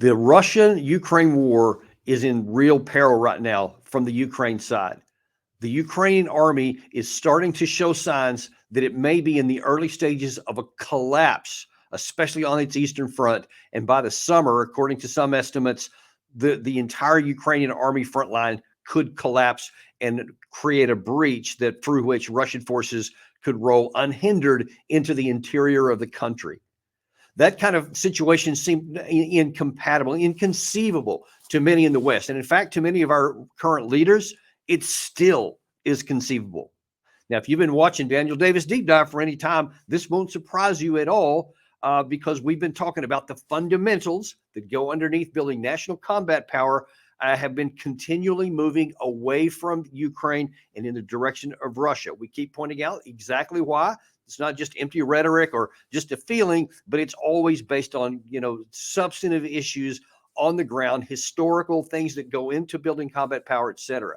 The Russia-Ukraine war is in real peril right now from the Ukraine side. The Ukrainian army is starting to show signs that it may be in the early stages of a collapse, especially on its eastern front. And by the summer, according to some estimates, the entire Ukrainian army front line could collapse and create a breach that through which Russian forces could roll unhindered into the interior of the country. That kind of situation seemed incompatible, inconceivable to many in the West. And in fact, to many of our current leaders, it still is conceivable. Now, if you've been watching Daniel Davis Deep Dive for any time, this won't surprise you at all because we've been talking about the fundamentals that go underneath building national combat power have been continually moving away from Ukraine and in the direction of Russia. We keep pointing out exactly why. It's not just empty rhetoric or just a feeling, but it's always based on, substantive issues on the ground, historical things that go into building combat power, et cetera.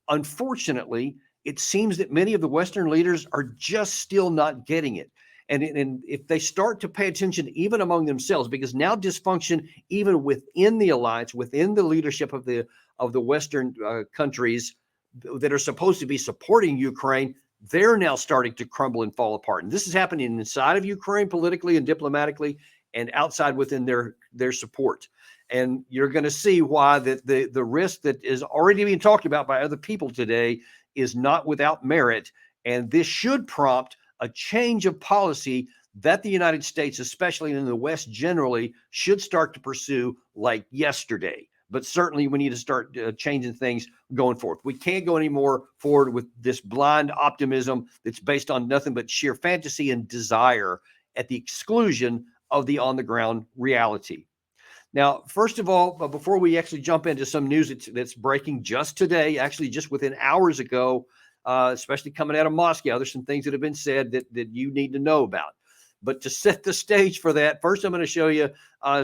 Unfortunately, it seems that many of the Western leaders are just still not getting it. And if they start to pay attention even among themselves, because now dysfunction even within the alliance, within the leadership of the Western countries that are supposed to be supporting Ukraine, they're now starting to crumble and fall apart. And this is happening inside of Ukraine politically and diplomatically and outside within their support. And you're going to see why the risk that is already being talked about by other people today is not without merit. And this should prompt a change of policy that the United States, especially in the West generally, should start to pursue like yesterday. But certainly we need to start changing things going forward. We can't go any more forward with this blind optimism that's based on nothing but sheer fantasy and desire at the exclusion of the on-the-ground reality. Now, first of all, before we actually jump into some news that's breaking just today, actually just within hours ago, especially coming out of Moscow, there's some things that have been said that you need to know about. But to set the stage for that, first I'm going to show you,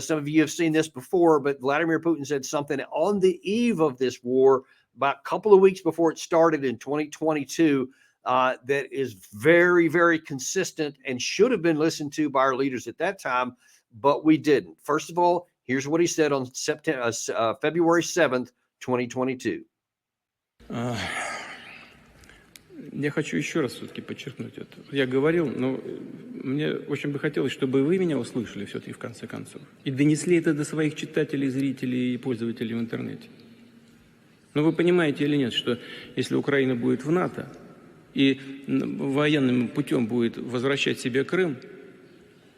some of you have seen this before, but Vladimir Putin said something on the eve of this war, about a couple of weeks before it started in 2022, that is very, very consistent and should have been listened to by our leaders at that time, but we didn't. First of all, here's what he said on February 7th, 2022. Я хочу еще раз все-таки подчеркнуть это. Я говорил, но мне очень бы хотелось, чтобы вы меня услышали все-таки в конце концов. И донесли это до своих читателей, зрителей и пользователей в интернете. Но вы понимаете или нет, что если Украина будет в НАТО и военным путем будет возвращать себе Крым,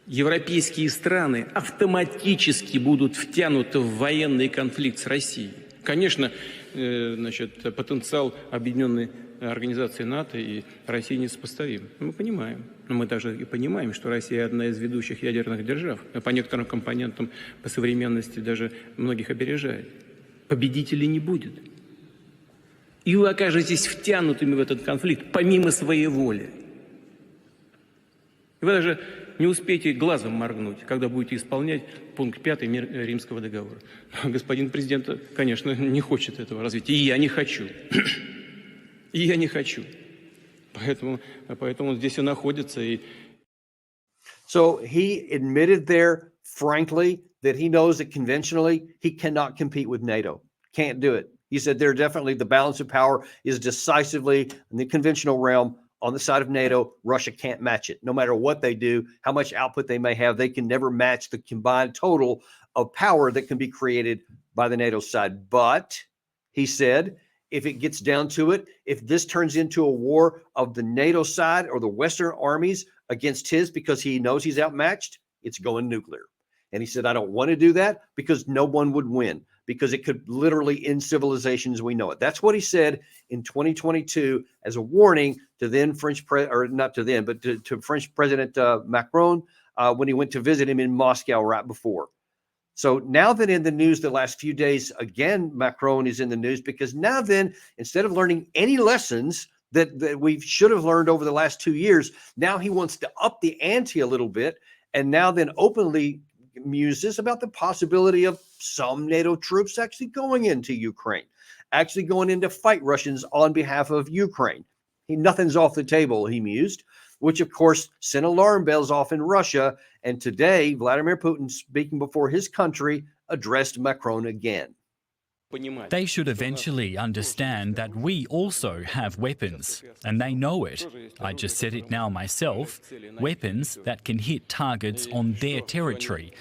европейские страны автоматически будут втянуты в военный конфликт с Россией. Конечно, потенциал объединенной организации НАТО и России несопоставим. Мы понимаем. Но мы также и понимаем, что Россия одна из ведущих ядерных держав. По некоторым компонентам, по современности даже многих опережает. Победителей не будет. И вы окажетесь втянутыми в этот конфликт помимо своей воли. И вы даже не успеете глазом моргнуть, когда будете исполнять пункт 5 Римского договора. Господин президент, конечно, не хочет этого развития. И я не хочу. И я не хочу. Поэтому он здесь и находится. So he admitted there, frankly, that he knows that conventionally he cannot compete with NATO. Can't do it. He said there definitely the balance of power is decisively in the conventional realm on the side of NATO. Russia can't match it. No matter what they do, how much output they may have, they can never match the combined total of power that can be created by the NATO side. But, he said, if it gets down to it, if this turns into a war of the NATO side or the Western armies against his because he knows he's outmatched, it's going nuclear. And he said, I don't want to do that because no one would win, because it could literally end civilization as we know it. That's what he said in 2022 as a warning to then French to French President Macron when he went to visit him in Moscow right before. So now that in the news the last few days, again, Macron is in the news because now then, instead of learning any lessons that we should have learned over the last 2 years, now he wants to up the ante a little bit and now then openly muses about the possibility of some NATO troops actually going into Ukraine, actually going in to fight Russians on behalf of Ukraine. Nothing's off the table, he mused, which of course sent alarm bells off in Russia. And today, Vladimir Putin, speaking before his country addressed Macron again. They should eventually understand that we also have weapons, and they know it. I just said it now myself, weapons that can hit targets on their territory.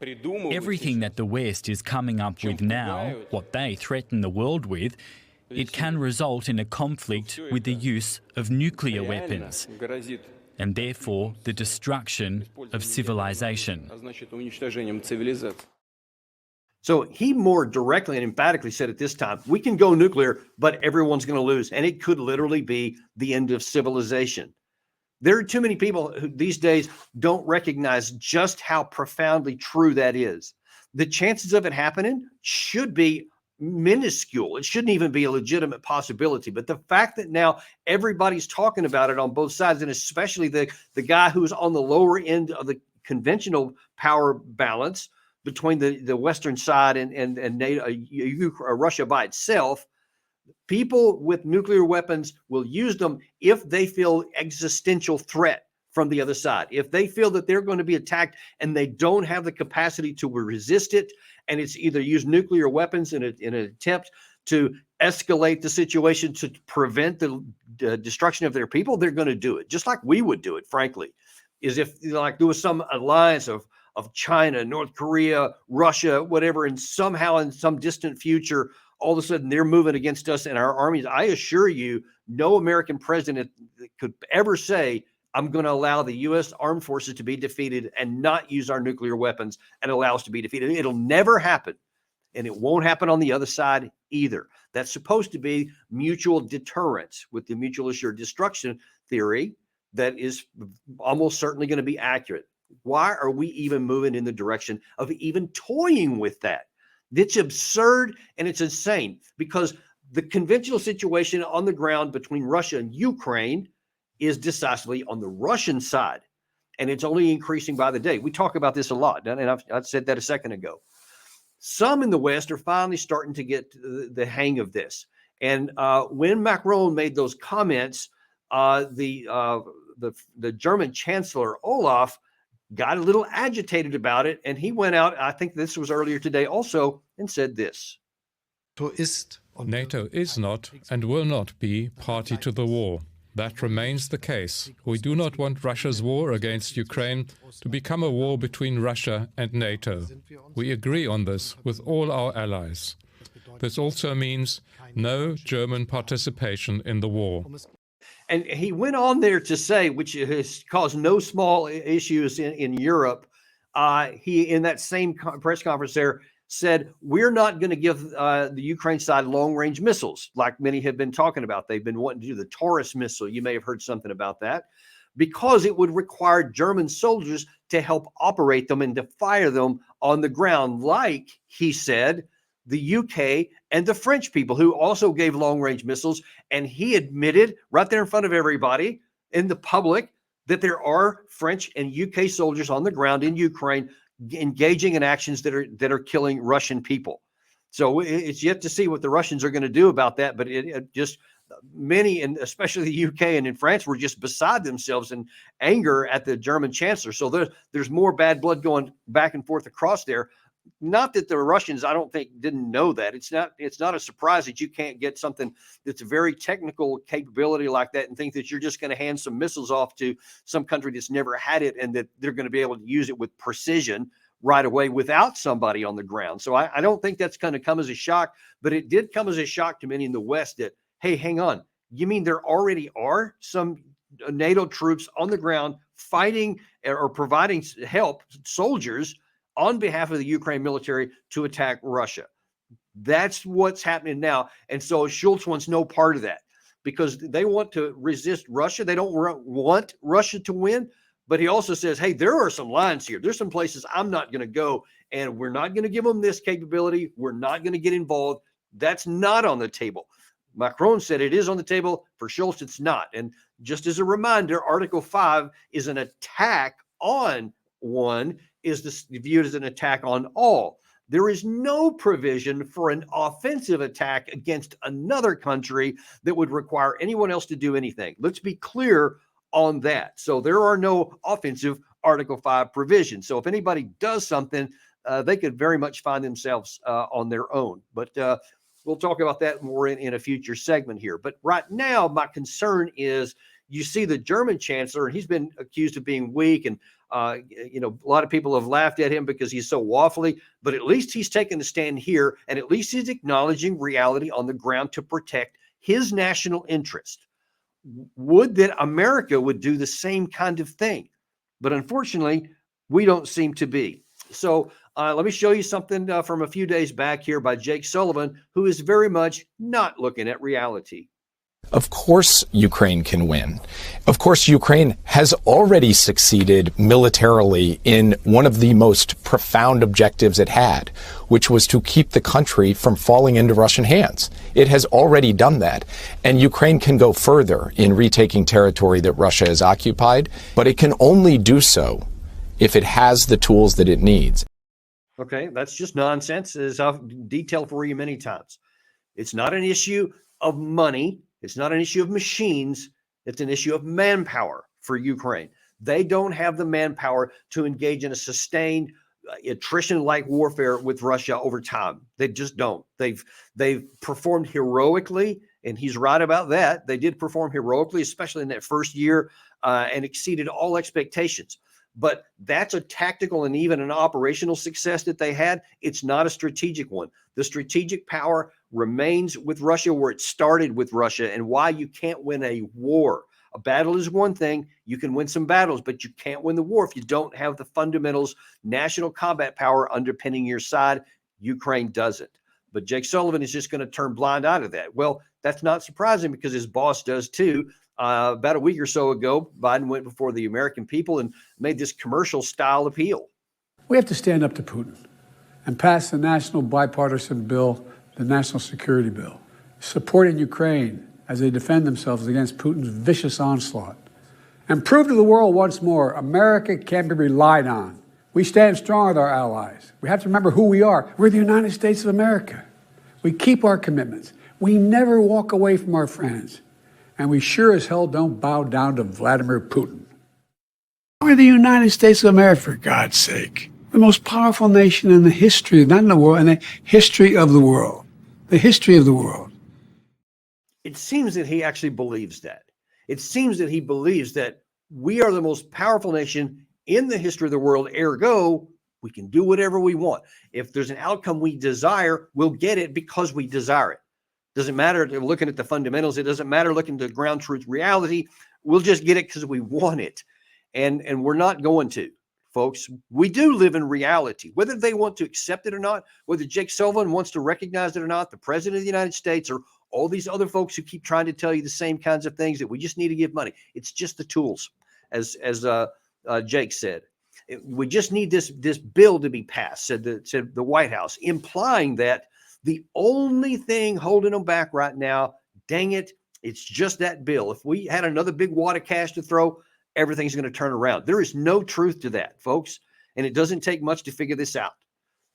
Everything that the West is coming up with now, what they threaten the world with, it can result in a conflict with the use of nuclear weapons, and therefore the destruction of civilization. So he more directly and emphatically said at this time, we can go nuclear, but everyone's going to lose. And it could literally be the end of civilization. There are too many people who these days don't recognize just how profoundly true that is. The chances of it happening should be minuscule. It shouldn't even be a legitimate possibility. But the fact that now everybody's talking about it on both sides, and especially the guy who's on the lower end of the conventional power balance between the Western side and NATO, Russia by itself, people with nuclear weapons will use them if they feel existential threat from the other side. If they feel that they're going to be attacked and they don't have the capacity to resist it, and it's either use nuclear weapons in an attempt to escalate the situation to prevent the destruction of their people, they're going to do it, just like we would do it, frankly. Is if like there was some alliance of China, North Korea, Russia, whatever, and somehow in some distant future, all of a sudden they're moving against us and our armies. I assure you, no American president could ever say, I'm going to allow the U.S. armed forces to be defeated and not use our nuclear weapons and allow us to be defeated. It'll never happen. And it won't happen on the other side either. That's supposed to be mutual deterrence with the mutual assured destruction theory that is almost certainly going to be accurate. Why are we even moving in the direction of even toying with that? It's absurd and it's insane because the conventional situation on the ground between Russia and Ukraine is decisively on the Russian side, and it's only increasing by the day. We talk about this a lot, and I've said that a second ago. Some in the West are finally starting to get the hang of this. And when Macron made those comments, the German Chancellor Olaf got a little agitated about it, and he went out, I think this was earlier today also, and said this. NATO is not and will not be party to the war. That remains the case. We do not want Russia's war against Ukraine to become a war between Russia and NATO. We agree on this with all our allies. This also means no German participation in the war. And he went on there to say, which has caused no small issues in Europe, he, in that same press conference there, said, we're not going to give the Ukraine side long-range missiles, like many have been talking about. They've been wanting to do the Taurus missile. You may have heard something about that, because it would require German soldiers to help operate them and to fire them on the ground, like he said, the UK and the French people who also gave long-range missiles. And he admitted right there in front of everybody in the public that there are French and UK soldiers on the ground in Ukraine engaging in actions that are killing Russian people. So it's yet to see what the Russians are going to do about that. But it just many, and especially the UK and in France, were just beside themselves in anger at the German chancellor. So there's more bad blood going back and forth across there. Not that the Russians, I don't think, didn't know that. It's not a surprise that you can't get something that's a very technical capability like that and think that you're just going to hand some missiles off to some country that's never had it and that they're going to be able to use it with precision right away without somebody on the ground. So I don't think that's going to come as a shock, but it did come as a shock to many in the West that, hey, hang on, you mean there already are some NATO troops on the ground fighting or providing help, soldiers, on behalf of the Ukraine military to attack Russia? That's what's happening now. And so Schultz wants no part of that because they want to resist Russia. They don't want Russia to win. But he also says, hey, there are some lines here. There's some places I'm not going to go, and we're not going to give them this capability. We're not going to get involved. That's not on the table. Macron said it is on the table. For Schultz, it's not. And just as a reminder, Article 5 is an attack on one, is viewed as an attack on all. There is no provision for an offensive attack against another country that would require anyone else to do anything. Let's be clear on that. So there are no offensive Article 5 provisions. So if anybody does something they could very much find themselves on their own. But we'll talk about that more in a future segment here. But right now, my concern is you see the German chancellor, and he's been accused of being weak. And, a lot of people have laughed at him because he's so waffly. But at least he's taken a stand here, and at least he's acknowledging reality on the ground to protect his national interest. Would that America would do the same kind of thing? But unfortunately, we don't seem to be. So let me show you something from a few days back here by Jake Sullivan, who is very much not looking at reality. Of course, Ukraine can win. Of course, Ukraine has already succeeded militarily in one of the most profound objectives it had, which was to keep the country from falling into Russian hands. It has already done that. And Ukraine can go further in retaking territory that Russia has occupied, but it can only do so if it has the tools that it needs. Okay, that's just nonsense, as I've detailed for you many times. It's not an issue of money. It's not an issue of machines. It's an issue of manpower for Ukraine. They don't have the manpower to engage in a sustained attrition-like warfare with Russia over time. They just don't. They've performed heroically, and he's right about that. They did perform heroically, especially in that first year, and exceeded all expectations. But that's a tactical and even an operational success that they had. It's not a strategic one. The strategic power remains with Russia where it started with Russia, and why you can't win a war. A battle is one thing. You can win some battles, but you can't win the war if you don't have the fundamentals, national combat power underpinning your side. Ukraine doesn't. But Jake Sullivan is just going to turn blind eye to that. Well, that's not surprising because his boss does too. About a week or so ago, Biden went before the American people and made this commercial style appeal. We have to stand up to Putin and pass the national bipartisan bill, the national security bill, supporting Ukraine as they defend themselves against Putin's vicious onslaught, and prove to the world once more, America can't be relied on. We stand strong with our allies. We have to remember who we are. We're the United States of America. We keep our commitments. We never walk away from our friends. And we sure as hell don't bow down to Vladimir Putin. We're the United States of America, for God's sake. The most powerful nation in the history, not in the world, in the history of the world. The history of the world. It seems that he actually believes that. It seems that he believes that we are the most powerful nation in the history of the world, ergo, we can do whatever we want. If there's an outcome we desire, we'll get it because we desire it. Doesn't matter looking at the fundamentals. It doesn't matter looking at the ground truth reality. We'll just get it because we want it. And we're not going to, folks. We do live in reality, whether they want to accept it or not, whether Jake Sullivan wants to recognize it or not, the president of the United States, or all these other folks who keep trying to tell you the same kinds of things, that we just need to give money. It's just the tools, as Jake said. We just need this bill to be passed, said the White House, implying that the only thing holding them back right now, dang it, it's just that bill. If we had another big wad of cash to throw, everything's going to turn around. There is no truth to that, folks. And it doesn't take much to figure this out.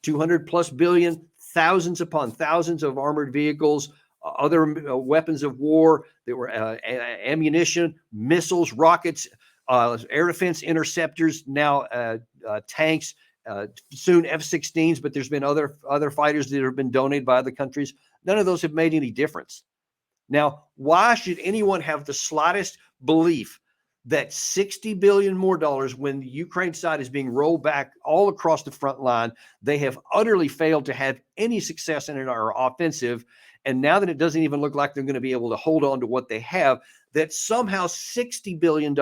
200 plus billion, thousands upon thousands of armored vehicles, other weapons of war. There were ammunition, missiles, rockets, air defense interceptors, now tanks, soon F-16s, but there's been other fighters that have been donated by other countries. None of those have made any difference. Now, why should anyone have the slightest belief that $60 billion more when the Ukraine side is being rolled back all across the front line? They have utterly failed to have any success in our offensive. And now that it doesn't even look like they're going to be able to hold on to what they have, that somehow $60 billion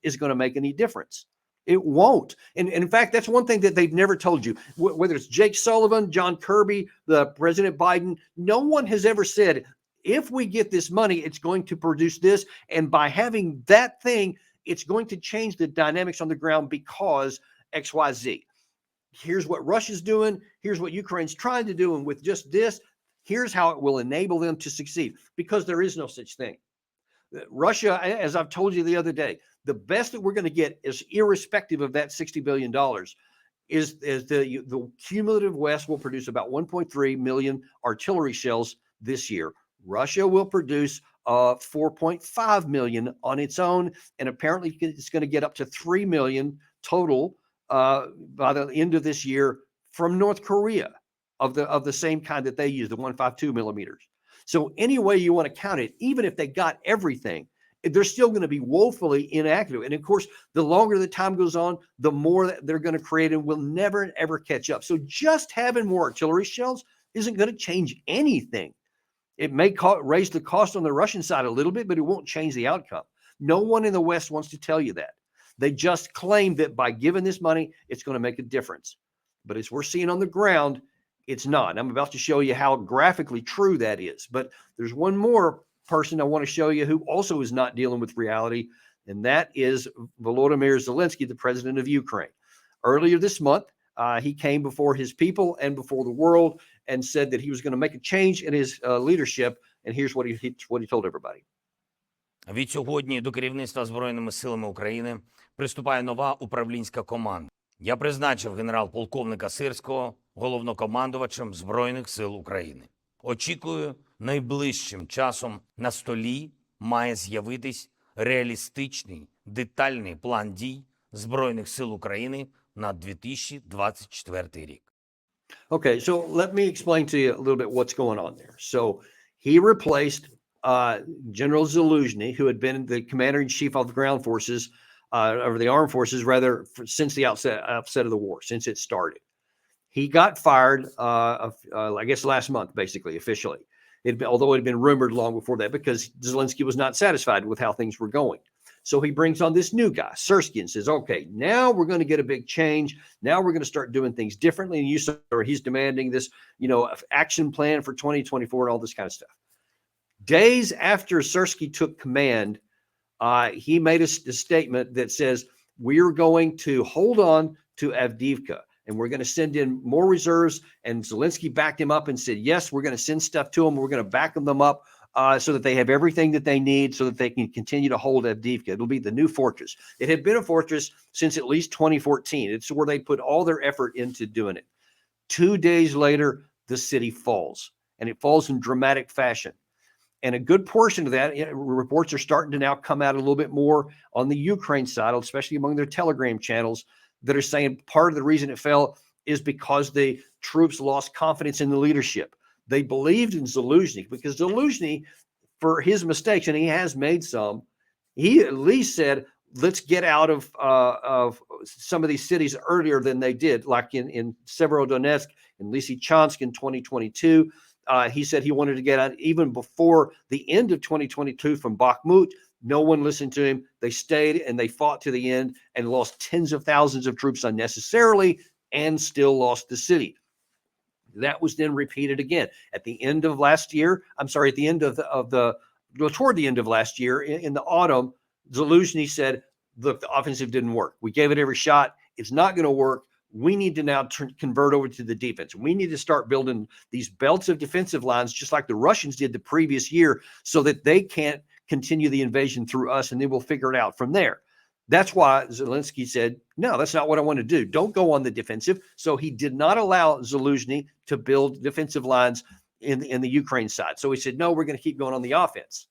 is going to make any difference. It won't. And in fact, that's one thing that they've never told you. Whether it's Jake Sullivan, John Kirby, the President Biden, no one has ever said, if we get this money, it's going to produce this. And by having that thing, it's going to change the dynamics on the ground because XYZ. Here's what Russia's doing. Here's what Ukraine's trying to do. And with just this, here's how it will enable them to succeed, because there is no such thing. Russia, as I've told you the other day, the best that we're going to get is, irrespective of that $60 billion, is the cumulative West will produce about 1.3 million artillery shells this year. Russia will produce 4.5 million on its own, and apparently it's going to get up to 3 million total by the end of this year from North Korea of the same kind that they use, the 152 millimeters. So any way you want to count it, even if they got everything, they're still going to be woefully inaccurate. And of course, the longer the time goes on, the more that they're going to create and will never, ever catch up. So just having more artillery shells isn't going to change anything. It may raise the cost on the Russian side a little bit, but it won't change the outcome. No one in the West wants to tell you that. They just claim that by giving this money, it's going to make a difference. But as we're seeing on the ground, it's not. And I'm about to show you how graphically true that is. But there's one more person I want to show you who also is not dealing with reality, and that is Volodymyr Zelensky, the president of Ukraine. Earlier this month, he came before his people and before the world and said that he was going to make a change in his leadership. And here's what he told everybody. Відсьогодні до керівництва Збройними силами України приступає нова управлінська команда. Я призначив генерал-полковника Сирського головнокомандувачем Збройних сил України. Очікую, найближчим часом на столі має з'явитись реалістичний, детальний план дій Збройних сил України на 2024 рік. Okay, so let me explain to you a little bit what's going on there. So he replaced General Zaluzhny, who had been the commander-in-chief of the ground forces, or the armed forces, rather, since the outset of the war, since it started. He got fired, I guess, last month, basically, officially. Although it had been rumored long before that, because Zelensky was not satisfied with how things were going. So he brings on this new guy, Syrskyi, and says, okay, now we're going to get a big change. Now we're going to start doing things differently. And he's demanding this, action plan for 2024 and all this kind of stuff. Days after Syrskyi took command, he made a statement that says, we're going to hold on to Avdiivka, and we're going to send in more reserves. And Zelensky backed him up and said, yes, we're going to send stuff to them. We're going to back them up so that they have everything that they need so that they can continue to hold Avdiivka. It'll be the new fortress. It had been a fortress since at least 2014. It's where they put all their effort into doing it. 2 days later, the city falls, and it falls in dramatic fashion. And a good portion of that, reports are starting to now come out a little bit more on the Ukraine side, especially among their Telegram channels, that are saying part of the reason it fell is because the troops lost confidence in the leadership. They believed in Zaluzhny, because Zaluzhny, for his mistakes, and he has made some, he at least said, let's get out of some of these cities earlier than they did, like in Severodonetsk and Lysychansk in 2022. He said he wanted to get out even before the end of 2022 from Bakhmut. No one listened to him. They stayed and they fought to the end and lost tens of thousands of troops unnecessarily and still lost the city. That was then repeated again at the end of last year. Toward the end of last year in the autumn, Zaluzhny said, look, the offensive didn't work. We gave it every shot. It's not going to work. We need to now convert over to the defense. We need to start building these belts of defensive lines, just like the Russians did the previous year, so that they can't continue the invasion through us, and then we'll figure it out from there. That's why Zelensky said, no, that's not what I want to do. Don't go on the defensive. So he did not allow Zaluzhny to build defensive lines in the Ukraine side. So he said, no, we're going to keep going on the offense.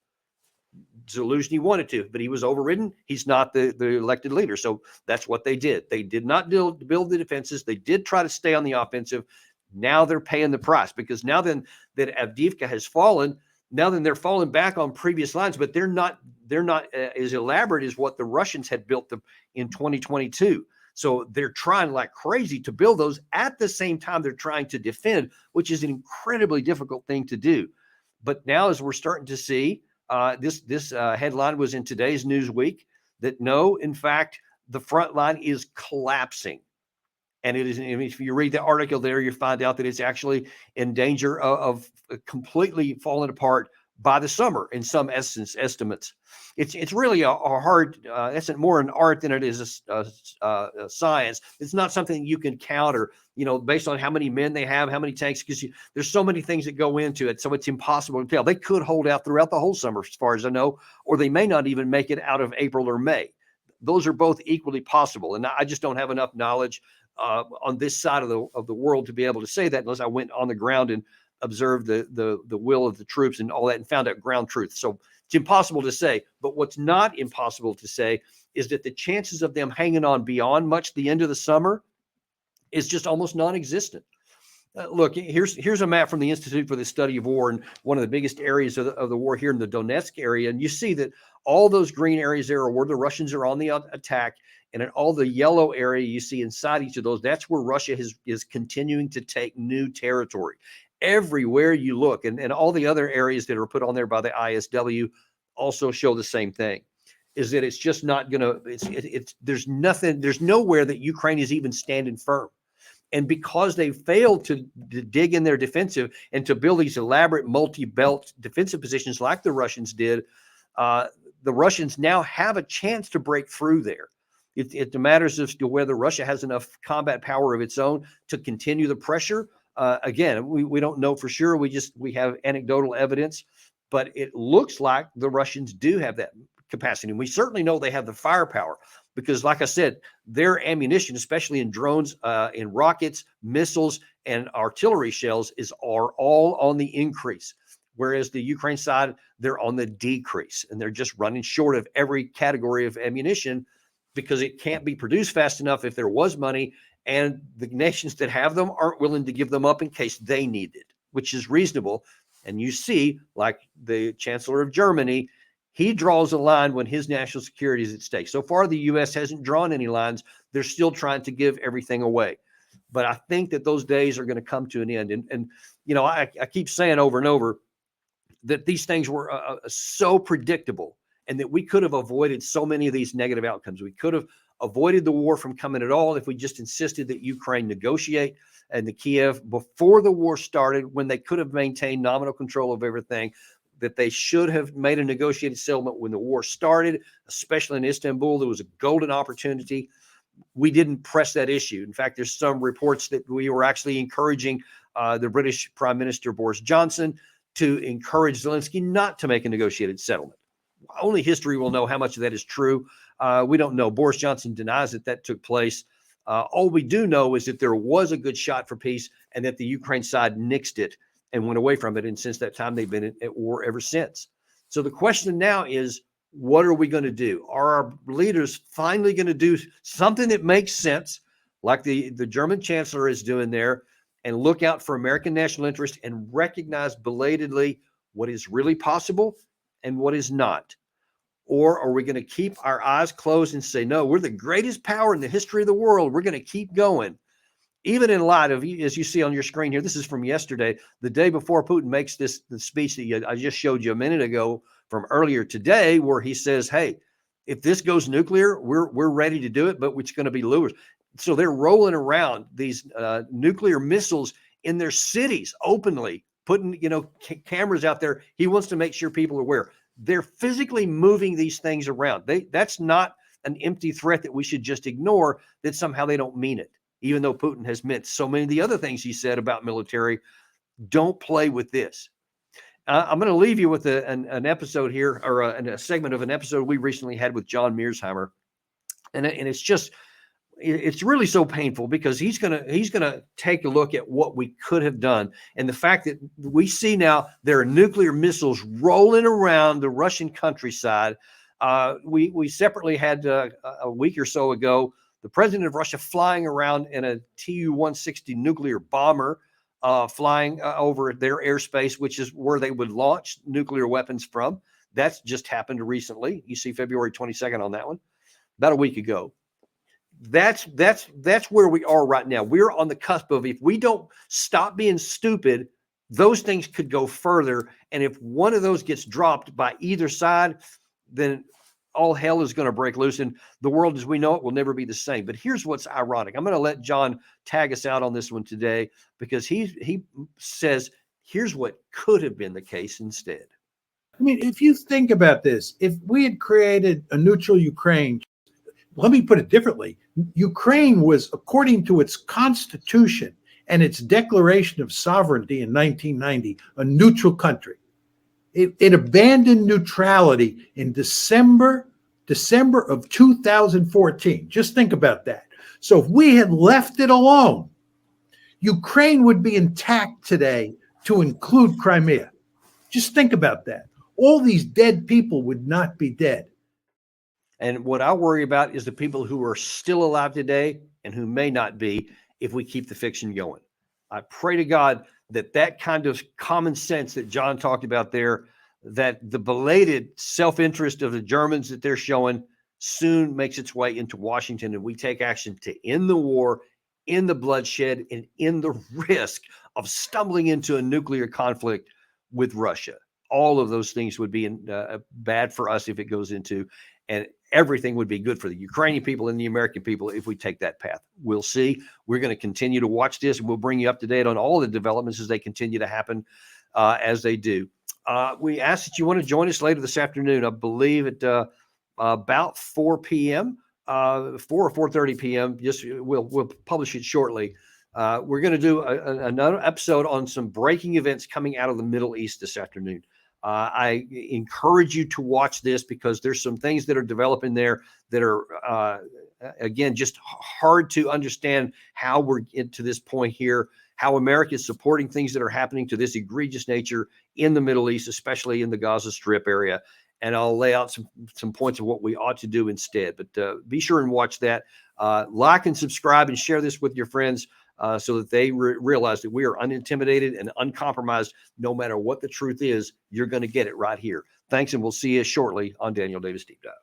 Zaluzhny wanted to, but he was overridden. He's not the elected leader. So that's what they did. They did not build the defenses. They did try to stay on the offensive. Now they're paying the price, because now then that Avdiivka has fallen, now then they're falling back on previous lines, but they're not as elaborate as what the Russians had built them in 2022. So they're trying like crazy to build those at the same time they're trying to defend, which is an incredibly difficult thing to do. But now, as we're starting to see, this headline was in today's Newsweek, that no, in fact, the front line is collapsing. And it is, if you read the article there, you find out that it's actually in danger of completely falling apart by the summer in some estimates. It's really a hard, it's more an art than it is a science. It's not something you can count or, based on how many men they have, how many tanks, because there's so many things that go into it. So it's impossible to tell. They could hold out throughout the whole summer, as far as I know, or they may not even make it out of April or May. Those are both equally possible. And I just don't have enough knowledge on this side of the world to be able to say that, unless I went on the ground and observed the will of the troops and all that and found out ground truth. So it's impossible to say. But what's not impossible to say is that the chances of them hanging on beyond much the end of the summer is just almost non-existent. Look, here's a map from the Institute for the Study of War, and one of the biggest areas of the war here in the Donetsk area. And you see that all those green areas there are where the Russians are on the attack. And in all the yellow area you see inside each of those, that's where Russia is continuing to take new territory. Everywhere you look, and all the other areas that are put on there by the ISW also show the same thing, is that it's just not going to, there's nothing, there's nowhere that Ukraine is even standing firm. And because they failed to dig in their defensive and to build these elaborate multi-belt defensive positions like the Russians did, the Russians now have a chance to break through there. It matters as to whether Russia has enough combat power of its own to continue the pressure. Again, we don't know for sure. We have anecdotal evidence, but it looks like the Russians do have that capacity. And we certainly know they have the firepower because, like I said, their ammunition, especially in drones, in rockets, missiles, and artillery shells, are all on the increase. Whereas the Ukraine side, they're on the decrease, and they're just running short of every category of ammunition because it can't be produced fast enough if there was money, and the nations that have them aren't willing to give them up in case they need it, which is reasonable. And you see, like the Chancellor of Germany, he draws a line when his national security is at stake. So far, the U.S. hasn't drawn any lines. They're still trying to give everything away. But I think that those days are going to come to an end. And you know, I keep saying over and over that these things were so predictable, and that we could have avoided so many of these negative outcomes. We could have avoided the war from coming at all if we just insisted that Ukraine negotiate and the Kiev before the war started, when they could have maintained nominal control of everything, that they should have made a negotiated settlement when the war started, especially in Istanbul. There was a golden opportunity. We didn't press that issue. In fact, there's some reports that we were actually encouraging the British Prime Minister Boris Johnson to encourage Zelensky not to make a negotiated settlement. Only history will know how much of that is true. We don't know. Boris Johnson denies that took place. All we do know is that there was a good shot for peace, and that the Ukraine side nixed it and went away from it. And since that time, they've been at war ever since. So the question now is, what are we going to do? Are our leaders finally going to do something that makes sense, like the German chancellor is doing there, and look out for American national interest and recognize belatedly what is really possible and what is not? Or are we going to keep our eyes closed and say, no, we're the greatest power in the history of the world, we're going to keep going? Even in light of, as you see on your screen here, this is from yesterday, the day before Putin makes the speech that I just showed you a minute ago from earlier today, where he says, hey, if this goes nuclear, we're ready to do it, but it's going to be lures. So they're rolling around these nuclear missiles in their cities openly, putting cameras out there. He wants to make sure people are aware. They're physically moving these things around. That's not an empty threat that we should just ignore, that somehow they don't mean it. Even though Putin has meant so many of the other things he said about military, don't play with this. I'm going to leave you with an episode here, or a segment of an episode we recently had with John Mearsheimer. And it's really so painful, because he's gonna take a look at what we could have done, and the fact that we see now there are nuclear missiles rolling around the Russian countryside. We separately had a week or so ago the president of Russia flying around in a Tu-160 nuclear bomber, flying over their airspace, which is where they would launch nuclear weapons from. That's just happened recently. You see February 22nd on that one, about a week ago. That's where we are right now. We're on the cusp of, if we don't stop being stupid, those things could go further. And if one of those gets dropped by either side, then all hell is going to break loose, and the world as we know it will never be the same. But here's what's ironic. I'm going to let John tag us out on this one today, because he says, here's what could have been the case instead. I mean, if you think about this, if we had created a neutral Ukraine, let me put it differently. Ukraine was, according to its constitution and its declaration of sovereignty in 1990, a neutral country. It abandoned neutrality in December of 2014. Just think about that. So if we had left it alone, Ukraine would be intact today, to include Crimea. Just think about that. All these dead people would not be dead. And what I worry about is the people who are still alive today and who may not be. if we keep the fiction going. I pray to God that that kind of common sense that John talked about there, that the belated self-interest of the Germans that they're showing soon makes its way into Washington, and we take action to end the war, end the bloodshed, and end the risk of stumbling into a nuclear conflict with Russia. All of those things would be bad for us if it goes into, and everything would be good for the Ukrainian people and the American people if we take that path. We'll see. We're going to continue to watch this, and we'll bring you up to date on all the developments as they continue to happen, as they do. We ask that you want to join us later this afternoon. I believe at about 4 p.m., 4 or 4:30 p.m. Just we'll publish it shortly. We're going to do another episode on some breaking events coming out of the Middle East this afternoon. I encourage you to watch this because there's some things that are developing there that are, again, just hard to understand how we're into this point here, how America is supporting things that are happening to this egregious nature in the Middle East, especially in the Gaza Strip area. And I'll lay out some points of what we ought to do instead. But be sure and watch that. Like and subscribe and share this with your friends so that they realize that we are unintimidated and uncompromised. No matter what the truth is, you're going to get it right here. Thanks, and we'll see you shortly on Daniel Davis Deep Dive.